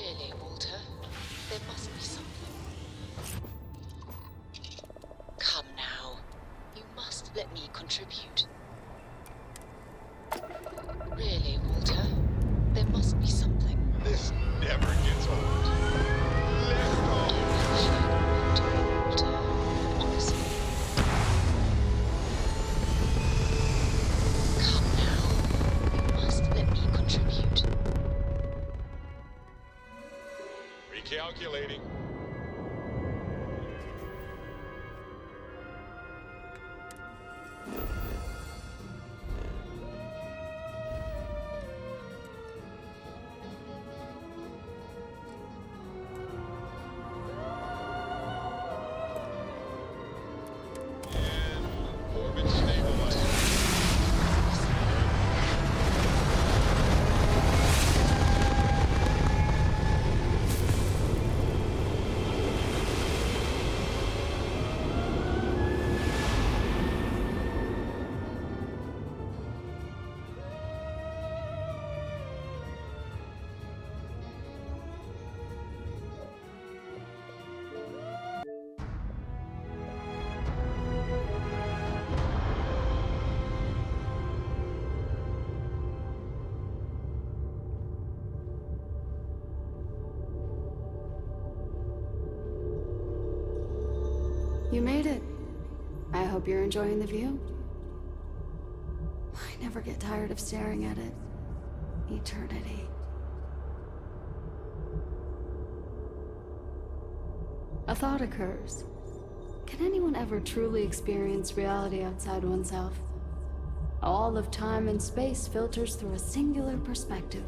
Really, Walter? There must be something. Come now. You must let me contribute. Really, Walter? There must be something. This never gets old. Let's go. Walter, honestly. Come now. You must let me contribute. Recalculating. Orbit stabilized. You made it. I hope you're enjoying the view. I never get tired of staring at it. Eternity. A thought occurs. Can anyone ever truly experience reality outside oneself? All of time and space filters through a singular perspective.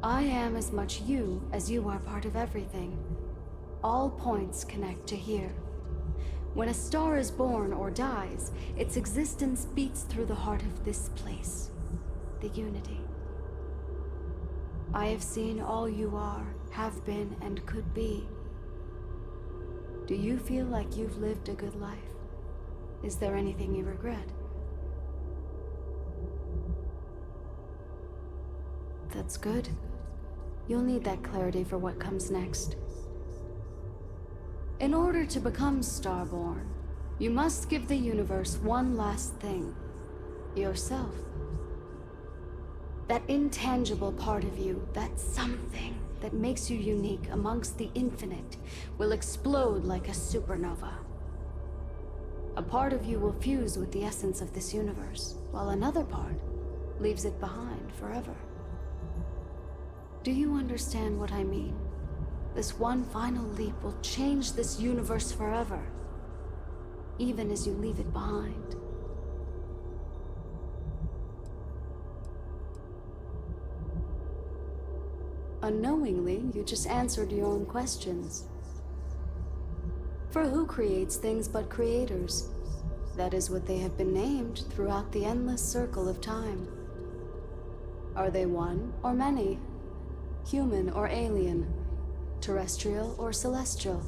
I am as much you as you are part of everything. All points connect to here. When a star is born or dies, its existence beats through the heart of this place, the unity. I have seen all you are, have been, and could be. Do you feel like you've lived a good life? Is there anything you regret? That's good. You'll need that clarity for what comes next. In order to become Starborn, you must give the universe one last thing. Yourself. That intangible part of you, that something that makes you unique amongst the infinite, will explode like a supernova. A part of you will fuse with the essence of this universe, while another part leaves it behind forever. Do you understand what I mean? This one final leap will change this universe forever, even as you leave it behind. Unknowingly, you just answered your own questions. For who creates things but creators? That is what they have been named throughout the endless circle of time. Are they one or many? Human or alien? Terrestrial or celestial?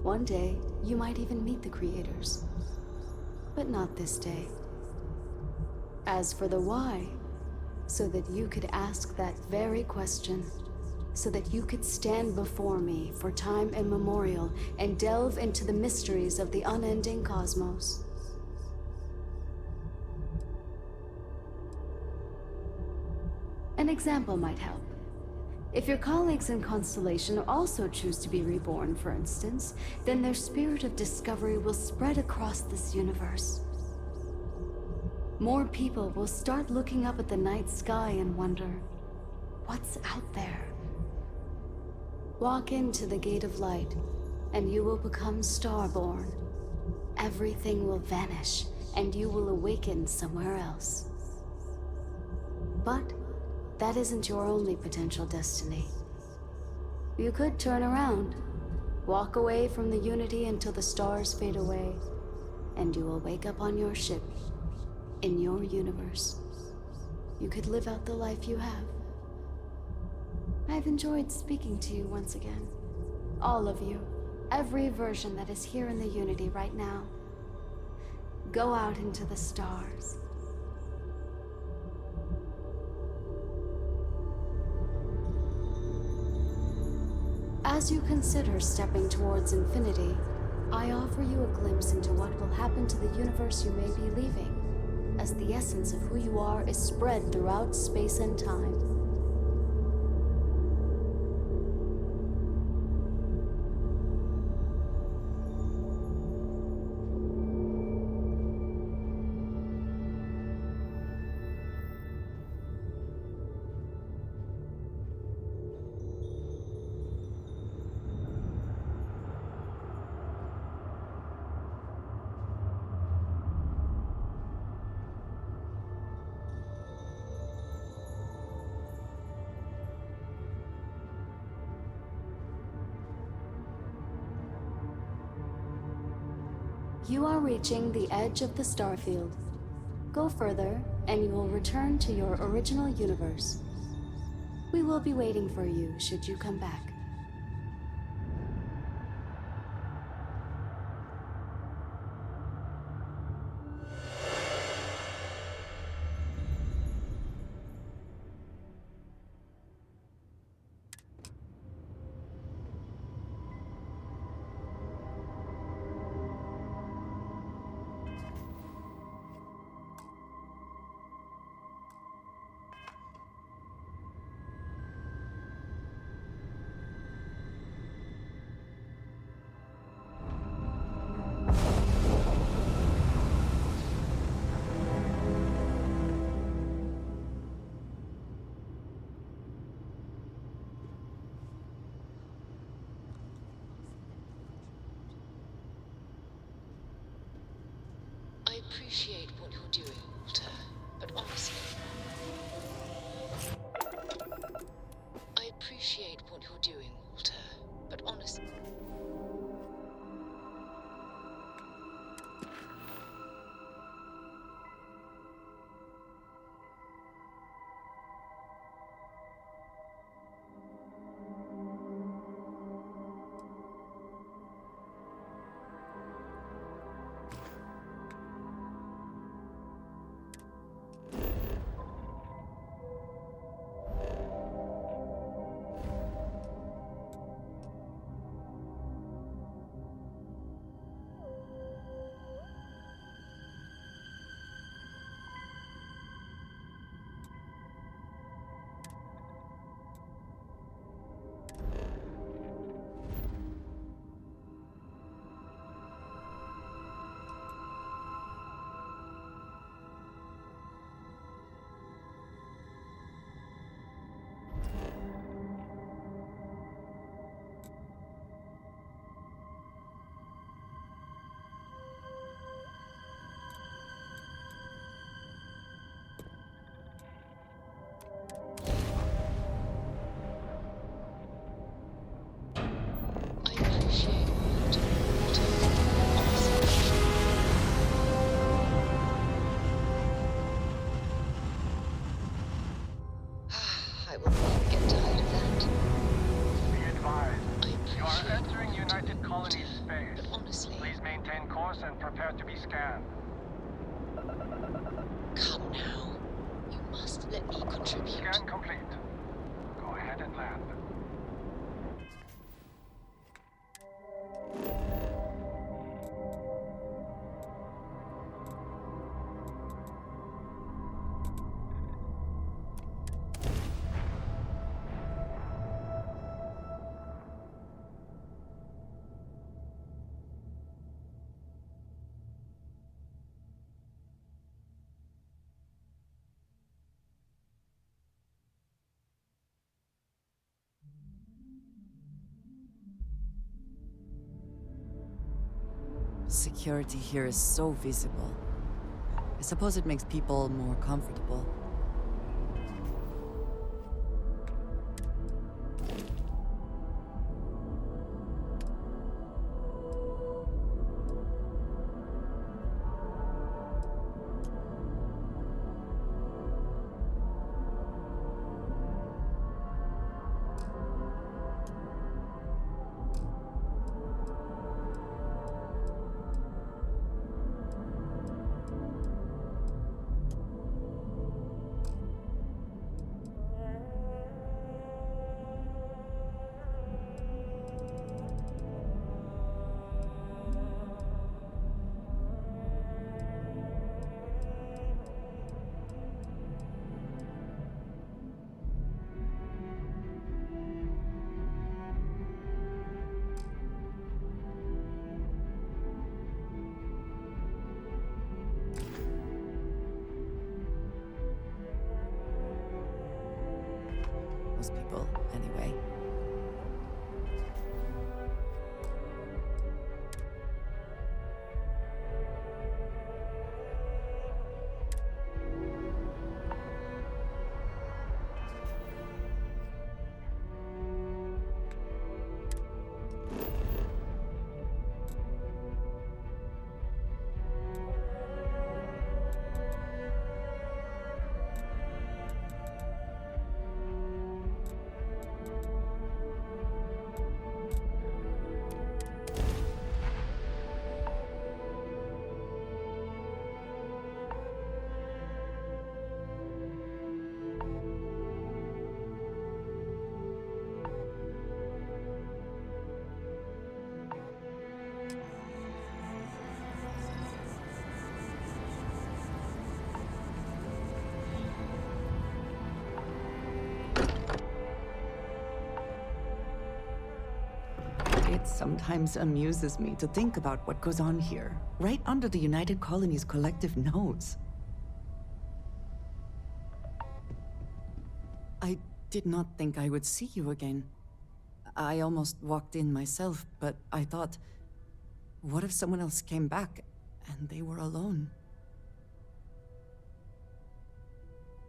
One day, you might even meet the creators. But not this day. As for the why, so that you could ask that very question, so that you could stand before me for time immemorial and delve into the mysteries of the unending cosmos. An example might help. If your colleagues in Constellation also choose to be reborn, for instance, then their spirit of discovery will spread across this universe. More people will start looking up at the night sky and wonder, what's out there? Walk into the gate of light, and you will become Starborn. Everything will vanish, and you will awaken somewhere else. But that isn't your only potential destiny. You could turn around, walk away from the Unity until the stars fade away, and you will wake up on your ship, in your universe. You could live out the life you have. I've enjoyed speaking to you once again. All of you, every version that is here in the Unity right now. Go out into the stars. " As you consider stepping towards infinity, I offer you a glimpse into what will happen to the universe you may be leaving, as the essence of who you are is spread throughout space and time. You are reaching the edge of the Starfield. Go further, and you will return to your original universe. We will be waiting for you should you come back. I appreciate what you're doing, Walter, but honestly... I appreciate what you're doing, Walter, but honestly... I will never get tired of that. Be advised, I you are appreciate entering what you're United doing, Colony Walter, space. but honestly... Please maintain course and prepare to be scanned. Come now. You must let me contribute. Scan complete. Go ahead and land. Security here is so visible. I suppose it makes people more comfortable. most people, anyway. It sometimes amuses me to think about what goes on here, right under the United Colony's collective nose. I did not think I would see you again. I almost walked in myself, but I thought, what if someone else came back and they were alone?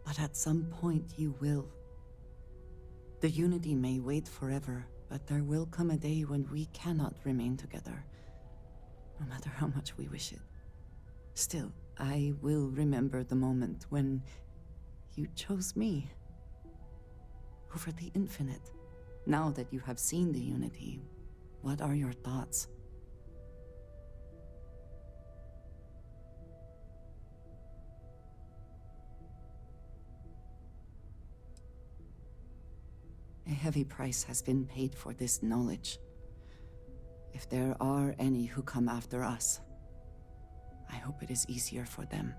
But at some point you will. The Unity may wait forever, but there will come a day when we cannot remain together, no matter how much we wish it. Still, I will remember the moment when you chose me over the infinite. Now that you have seen the Unity, what are your thoughts? A heavy price has been paid for this knowledge. If there are any who come after us, I hope it is easier for them.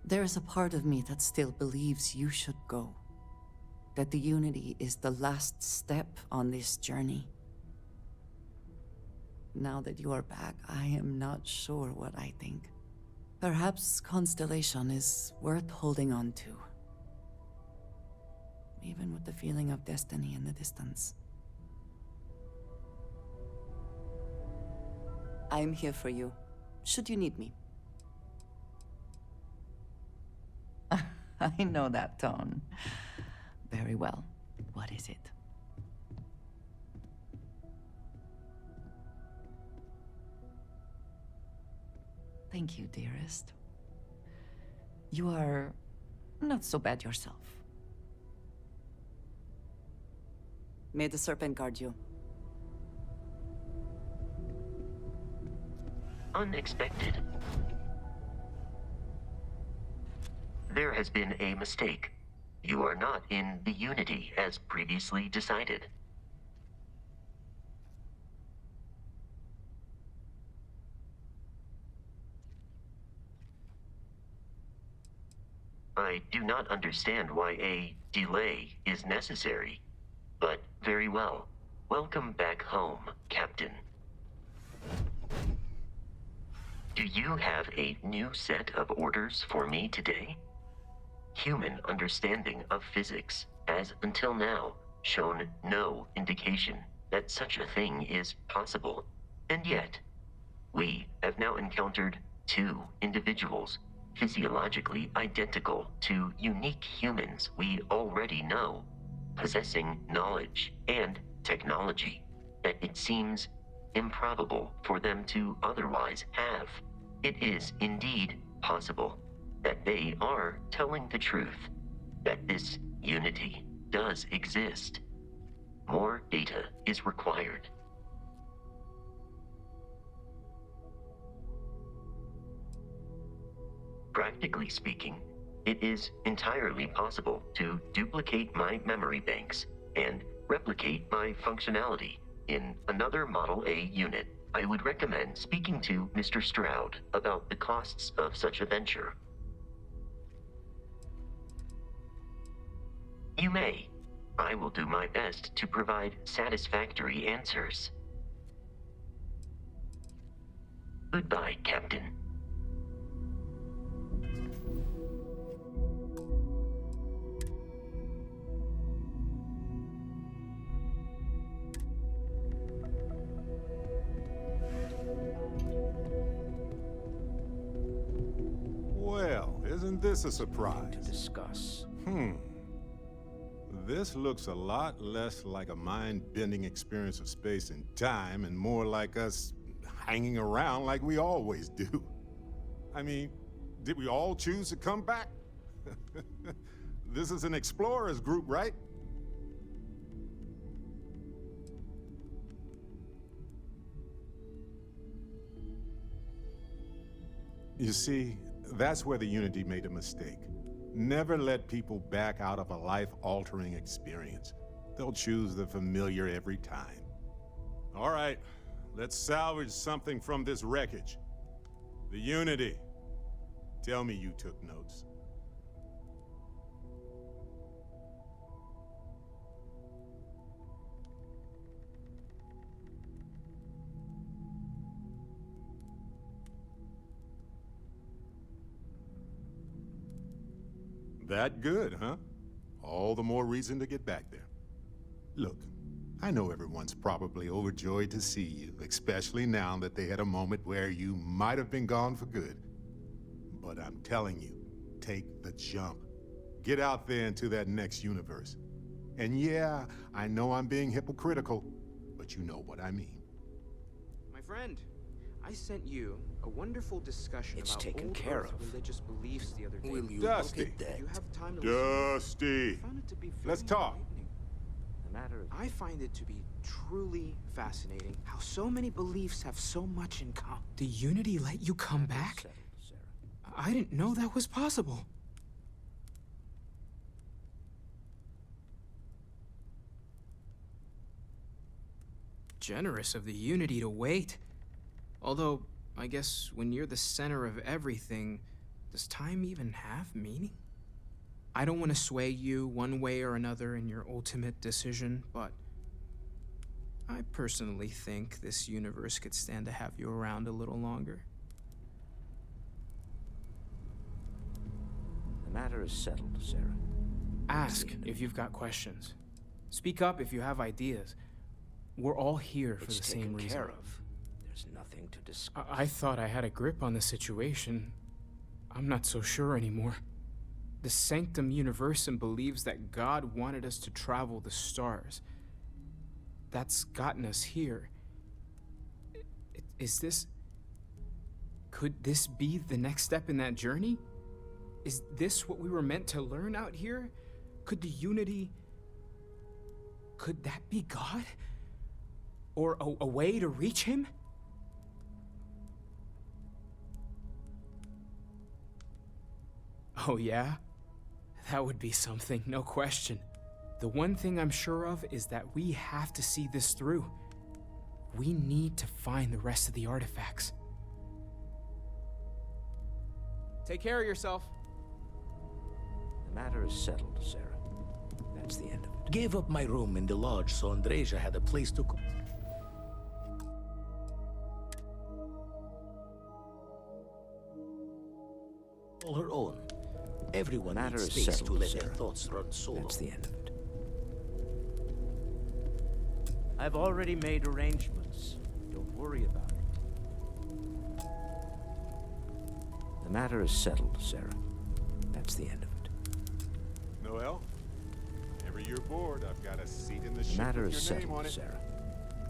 There is a part of me that still believes you should go. That the Unity is the last step on this journey. Now that you are back, I am not sure what I think. Perhaps Constellation is worth holding on to. Even with the feeling of destiny in the distance. I'm here for you, should you need me. I know that tone. Very well. What is it? Thank you, dearest. You are not so bad yourself. May the serpent guard you. Unexpected. There has been a mistake. You are not in the Unity as previously decided. I do not understand why a delay is necessary. But very well. Welcome back home, Captain. Do you have a new set of orders for me today? Human understanding of physics has until now shown no indication that such a thing is possible. And yet, we have now encountered two individuals physiologically identical to unique humans we already know, possessing knowledge and technology that it seems improbable for them to otherwise have. It is indeed possible that they are telling the truth, that this Unity does exist. More data is required. Practically speaking, it is entirely possible to duplicate my memory banks and replicate my functionality in another Model A unit. I would recommend speaking to Mr. Stroud about the costs of such a venture. You may. I will do my best to provide satisfactory answers. Goodbye, Captain. this a surprise? To discuss. This looks a lot less like a mind-bending experience of space and time and more like us hanging around like we always do. I mean, did we all choose to come back? This is an explorers group, right? You see, that's where the Unity made a mistake. Never let people back out of a life-altering experience. They'll choose the familiar every time. All right, let's salvage something from this wreckage. The Unity. Tell me you took notes. That good, huh? All the more reason to get back there. Look, I know everyone's probably overjoyed to see you, especially now that they had a moment where you might have been gone for good. But I'm telling you, take the jump. Get out there into that next universe. And yeah, I know I'm being hypocritical, but you know what I mean. My friend, I sent you a wonderful discussion It's about taken old care Earth of. religious beliefs the other day. Will you Dusty. look at that? Do you have time to listen? Dusty, I found it to be let's very talk. enlightening. The matter is... I find it to be truly fascinating how so many beliefs have so much in common. The Unity let you come back? Settled, Sarah. I didn't know that was possible. Generous of the Unity to wait. Although, I guess when you're the center of everything, does time even have meaning? I don't want to sway you one way or another in your ultimate decision, but I personally think this universe could stand to have you around a little longer. The matter is settled, Sarah. Ask if you've got questions. Speak up if you have ideas. We're all here for It's the same taken reason. care of. There's nothing to discuss. I thought I had a grip on the situation. I'm not so sure anymore. The Sanctum Universum believes that God wanted us to travel the stars. That's gotten us here. Is this... Could this be the next step in that journey? Is this what we were meant to learn out here? Could the Unity... Could that be God? Or a way to reach him? Oh yeah? That would be something, no question. The one thing I'm sure of is that we have to see this through. We need to find the rest of the artifacts. Take care of yourself. The matter is settled, Sarah. That's the end of it. Gave up my room in the lodge so Andreja had a place to go. All her own. Everyone Matter needs is space settled, to let Sarah. their thoughts run solo. That's the end of it. I've already made arrangements. Don't worry about it. The matter is settled, Sarah. That's the end of it. Noel, whenever you're bored, I've got a seat in the The ship matter with is your name settled, on it. Sarah.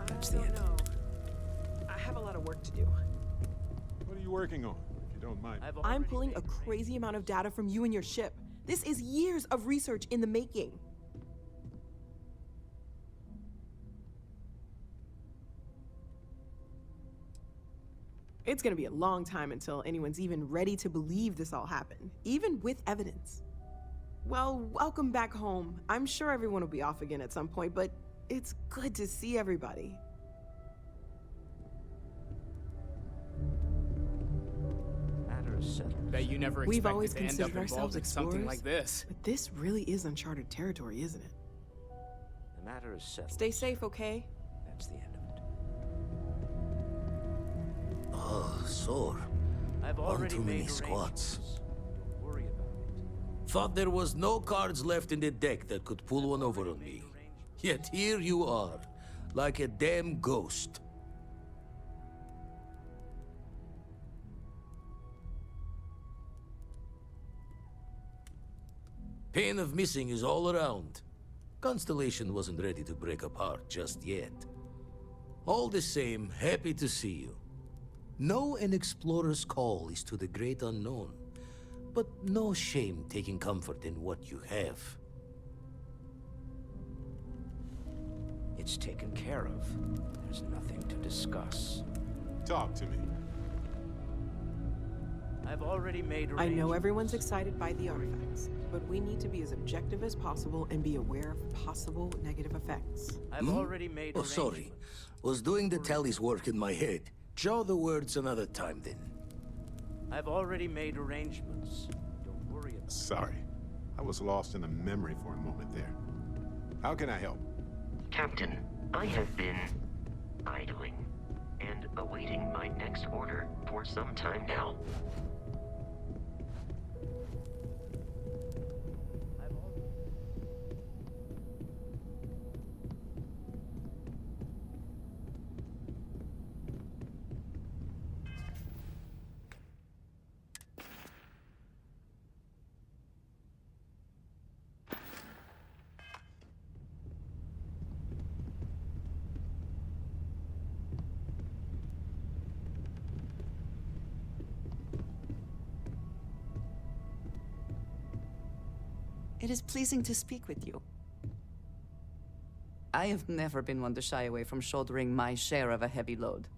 That's I the don't end of know. I have a lot of work to do. What are you working on, if you don't mind? I've I'm already pulling made a crazy arrangements. amount of data from you and your ship. This is years of research in the making. It's gonna be a long time until anyone's even ready to believe this all happened, even with evidence. Well, welcome back home. I'm sure everyone will be off again at some point, but it's good to see everybody. The matter is settled. Bet you never We've expected always to end up considered involved ourselves in something explorers, like this. but this really is uncharted territory, isn't it? The matter is settled. Stay safe, okay? That's the end of it. Oh, sore. I've One already too many made squats. arrangements. Don't worry about it. Thought there was no cards left in the deck that could pull one over on me. Yet here you are, like a damn ghost. Pain of missing is all around. Constellation wasn't ready to break apart just yet. All the same, happy to see you. Know an explorer's call is to the great unknown, but no shame taking comfort in what you have. It's taken care of. There's nothing to discuss. Talk to me. I've already made I arrangements. know everyone's excited by the artifacts, but we need to be as objective as possible and be aware of possible negative effects. I've already made Oh, sorry. arrangements. Was doing the tally's work in my head. Draw the words another time, then. I've already made arrangements. Don't worry about it. Sorry. I was lost in a memory for a moment there. How can I help? Captain, I have been idling and awaiting my next order for some time now. It is pleasing to speak with you. I have never been one to shy away from shouldering my share of a heavy load.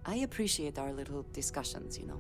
I appreciate our little discussions, you know.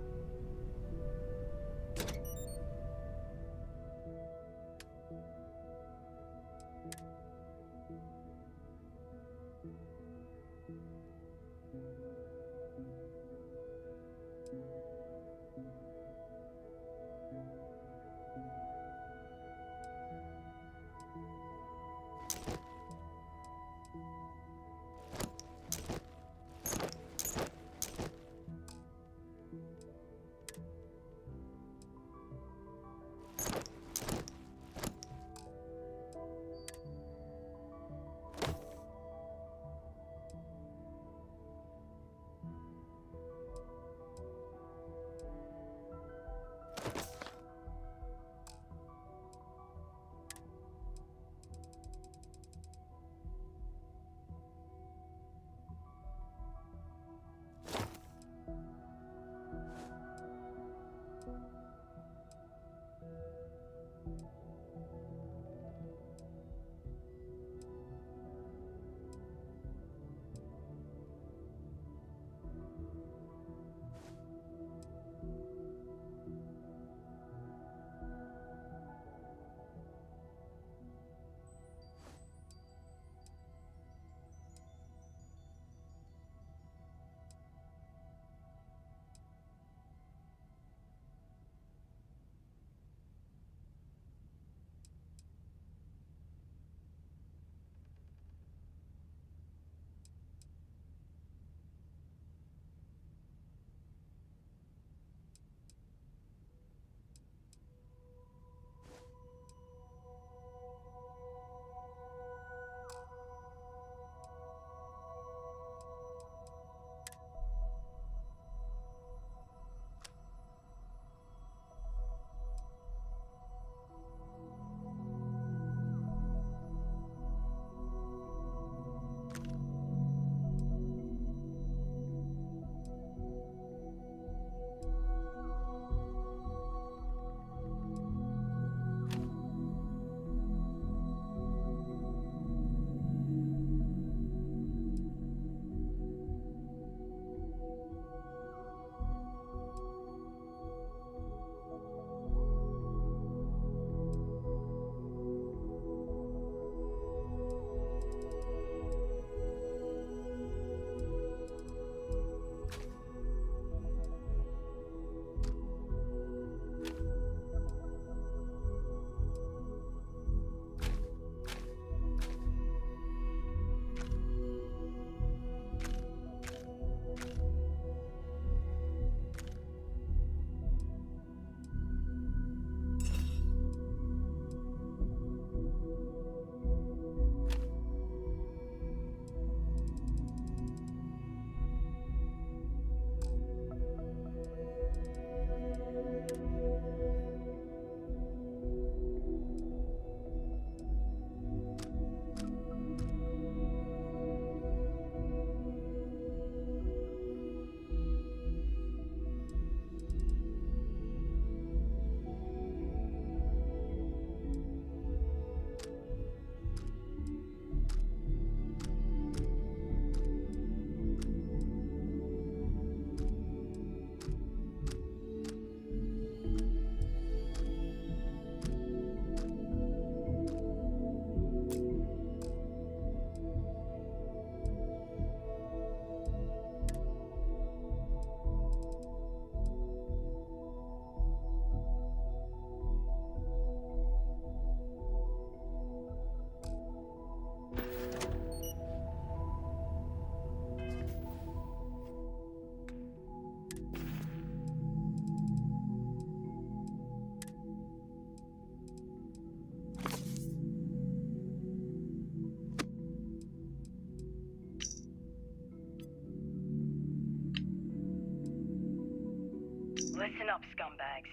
Listen up, scumbags.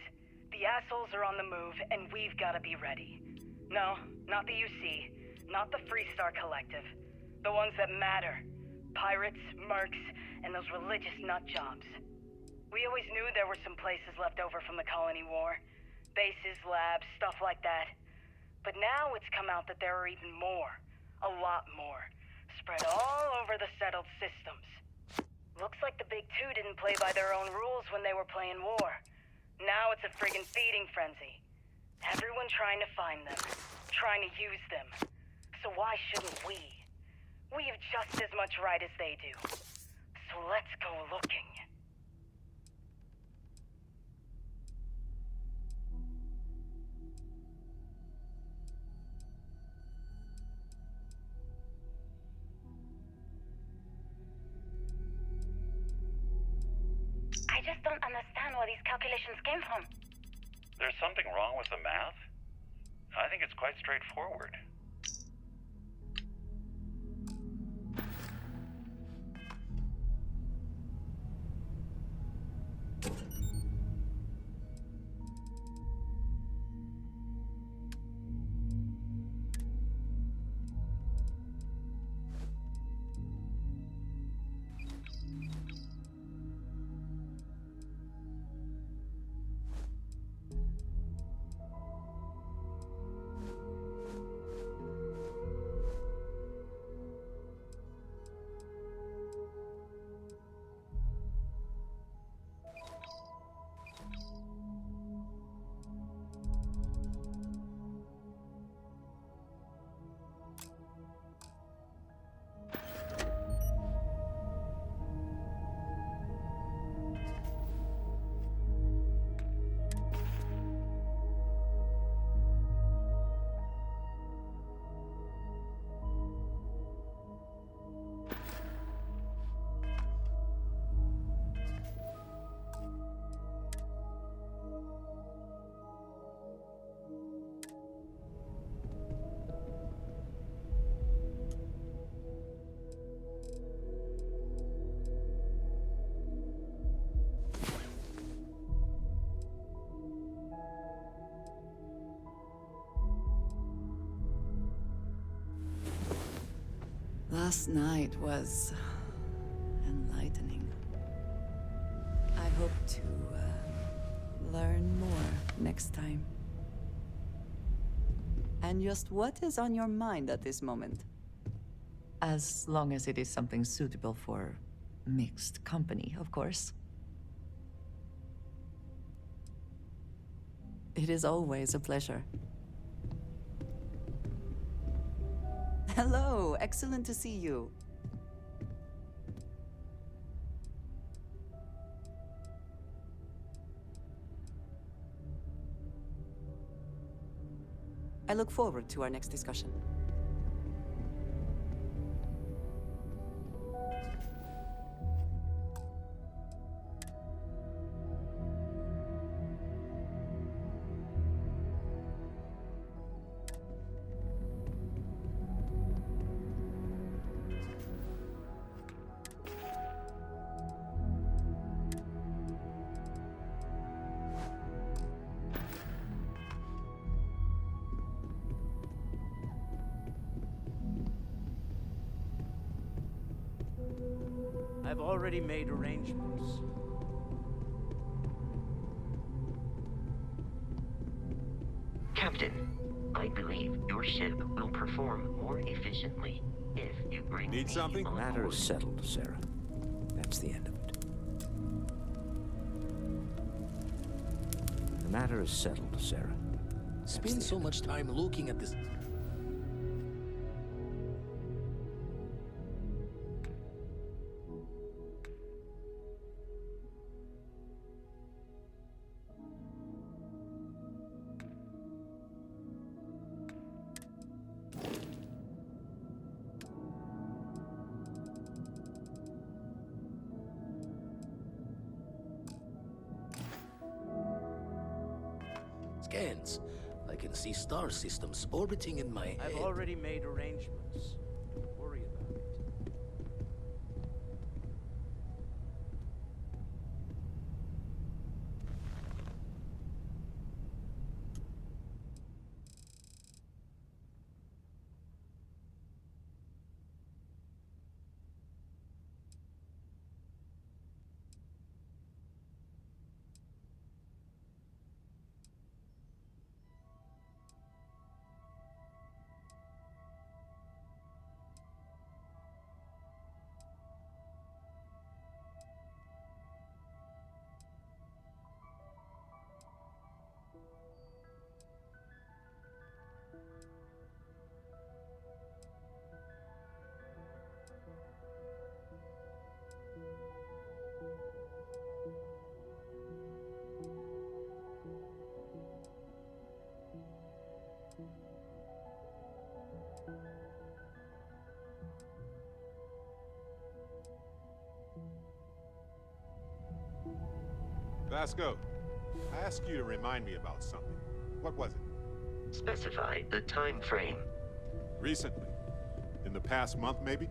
The assholes are on the move, and we've got to be ready. No, not the UC, not the Freestar Collective. The ones that matter. Pirates, mercs, and those religious nut jobs. We always knew there were some places left over from the Colony War. Bases, labs, stuff like that. But now it's come out that there are even more. A lot more. Spread all over the settled systems. Looks like the Big Two didn't play by their own rules when they were playing war. Now it's a friggin' feeding frenzy. Everyone trying to find them. Trying to use them. So why shouldn't we? We have just as much right as they do. So let's go looking. I just don't understand where these calculations came from. There's something wrong with the math? I think it's quite straightforward. Last night was enlightening. I hope to learn more next time. And just what is on your mind at this moment? As long as it is something suitable for mixed company, of course. It is always a pleasure. Hello, excellent to see you. I look forward to our next discussion. I've already made arrangements. Captain, I believe your ship will perform more efficiently if you bring Need me something? The on matter board. is settled, Sarah. That's the end of it. The matter is settled, Sarah. Spend so much time looking at this. Scans. I can see star systems orbiting in my head. I've already made arrangements. Don't worry about it. Vasco, I asked you to remind me about something. What was it? Specify the time frame. Recently. In the past month, maybe?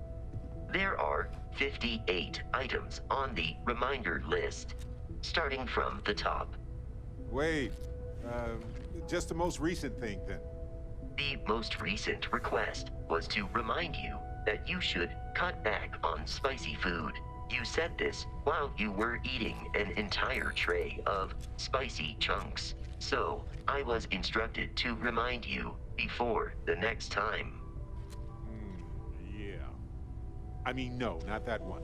There are 58 items on the reminder list, starting from the top. Wait, just the most recent thing, then. The most recent request was to remind you that you should cut back on spicy food. You said this while you were eating an entire tray of spicy chunks. So, I was instructed to remind you before the next time. Yeah. I mean, no, not that one.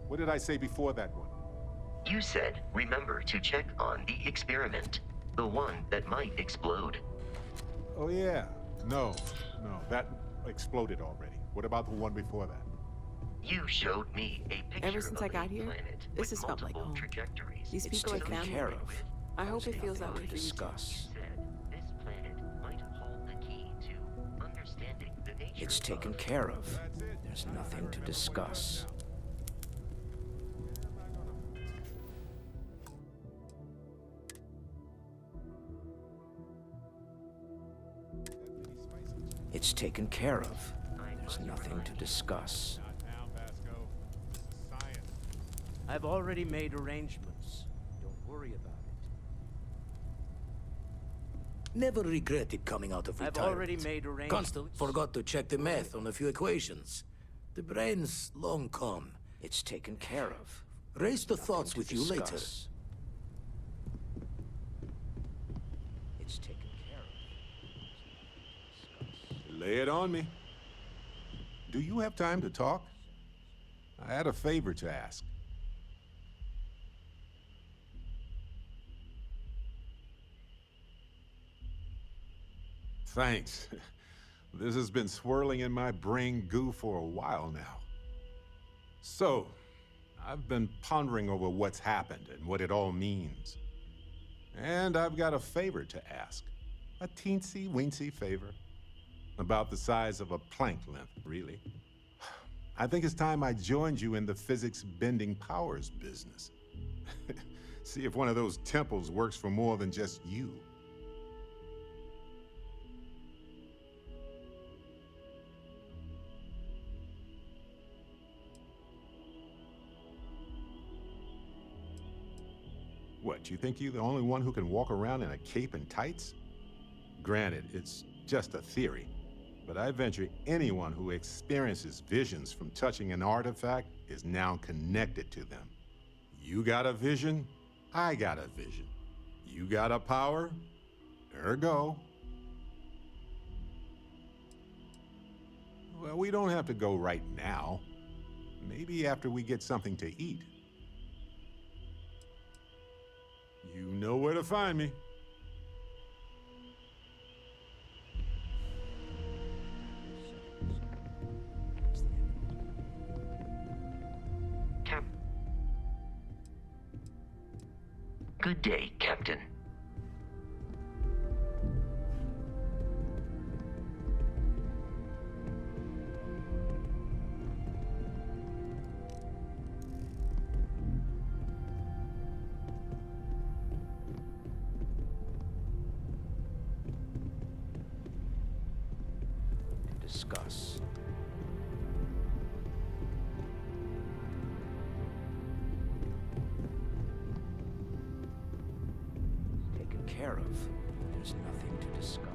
What did I say before that one? You said remember to check on the experiment, the one that might explode. Oh, yeah. No, that exploded already. What about the one before that? You showed me a picture Ever since of I got a here, planet this with has felt like multiple home. trajectories. These It's people are taken family. care of. I hope There's it feels that nothing way to for you too. discuss. You said this planet might hold the key to understanding the nature It's taken of... care of. There's nothing to discuss. It's taken care of. There's nothing to discuss. I've already made arrangements. Don't worry about it. Never regretted coming out of retirement. I've already made arrangements. Constantly forgot to check the math on a few equations. The brain's long gone. It's taken care of. Raise the Nothing thoughts to with you later. discuss. It's taken care of. Lay it on me. Do you have time to talk? I had a favor to ask. Thanks. This has been swirling in my brain goo for a while now. So, I've been pondering over what's happened and what it all means. And I've got a favor to ask. A teensy-weensy favor. About the size of a plank length, really. I think it's time I joined you in the physics-bending powers business. See if one of those temples works for more than just you. What, you think you're the only one who can walk around in a cape and tights? Granted, it's just a theory, but I venture anyone who experiences visions from touching an artifact is now connected to them. You got a vision, I got a vision. You got a power, ergo. Well, we don't have to go right now. Maybe after we get something to eat. You know where to find me. Good day, Captain. Discuss. Taken care of. There's nothing to discuss.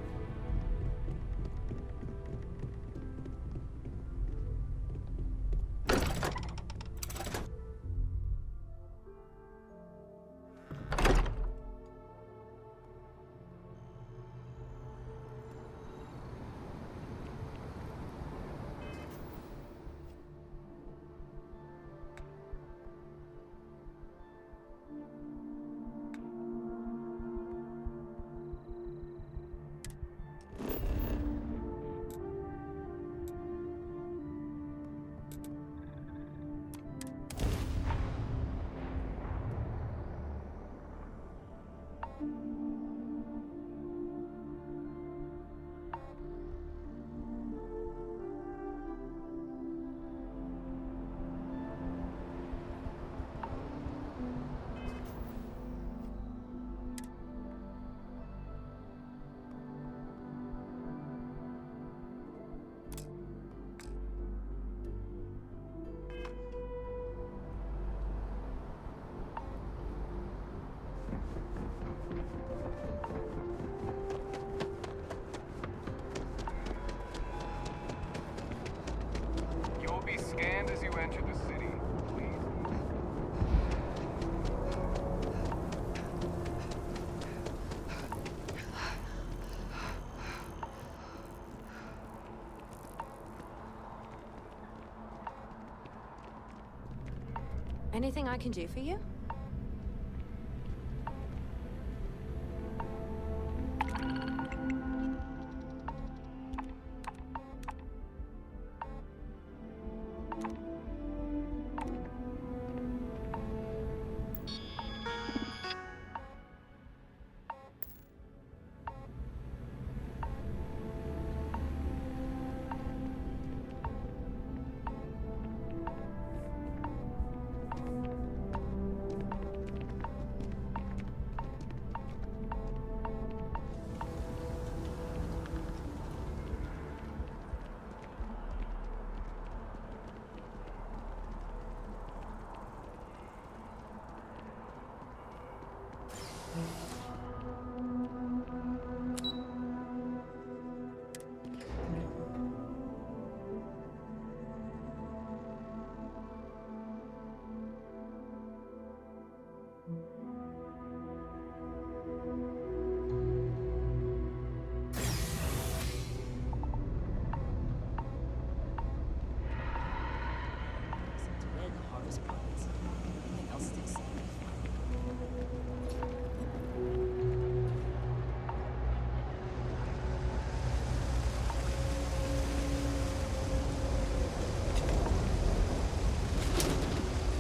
Anything I can do for you?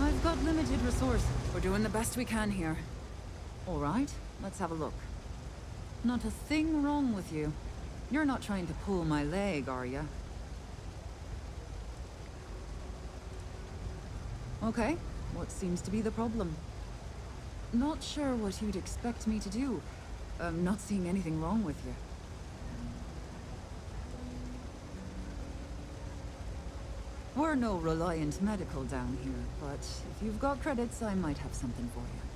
I've got limited resources. We're doing the best we can here. All right, let's have a look. Not a thing wrong with you. You're not trying to pull my leg, are you? Okay, what seems to be the problem? Not sure what you'd expect me to do. I'm not seeing anything wrong with you. We're no Reliant Medical down here, but if you've got credits, I might have something for you.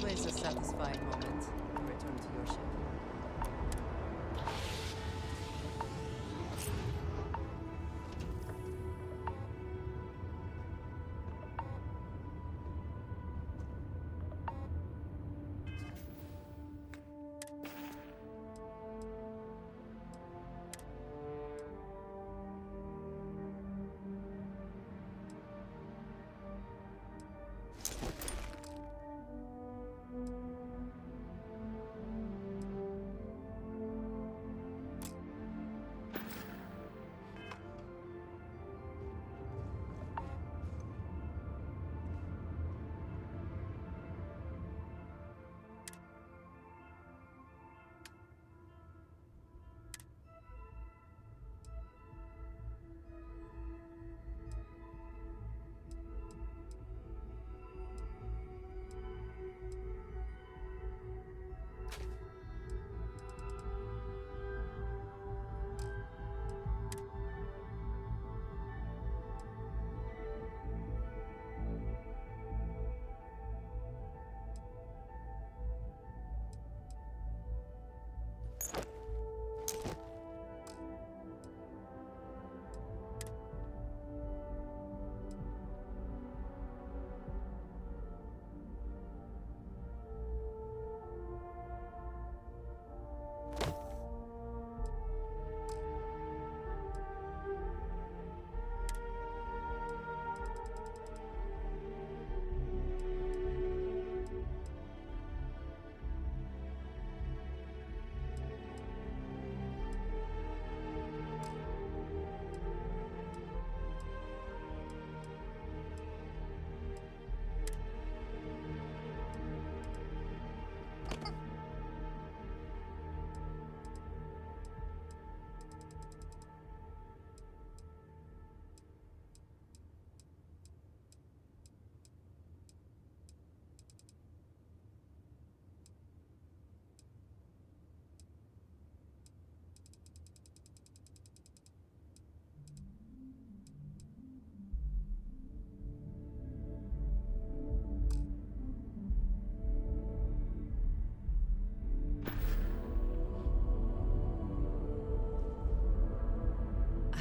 always a satisfying moment to return to your ship.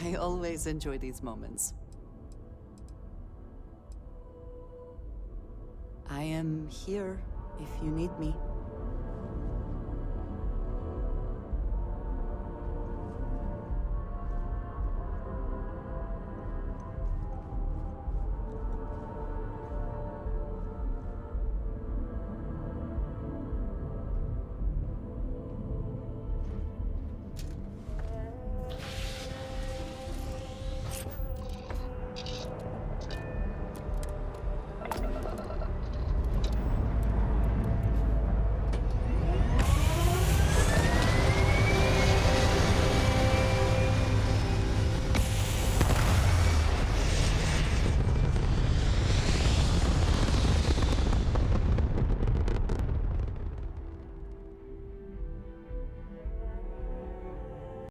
I always enjoy these moments. I am here if you need me.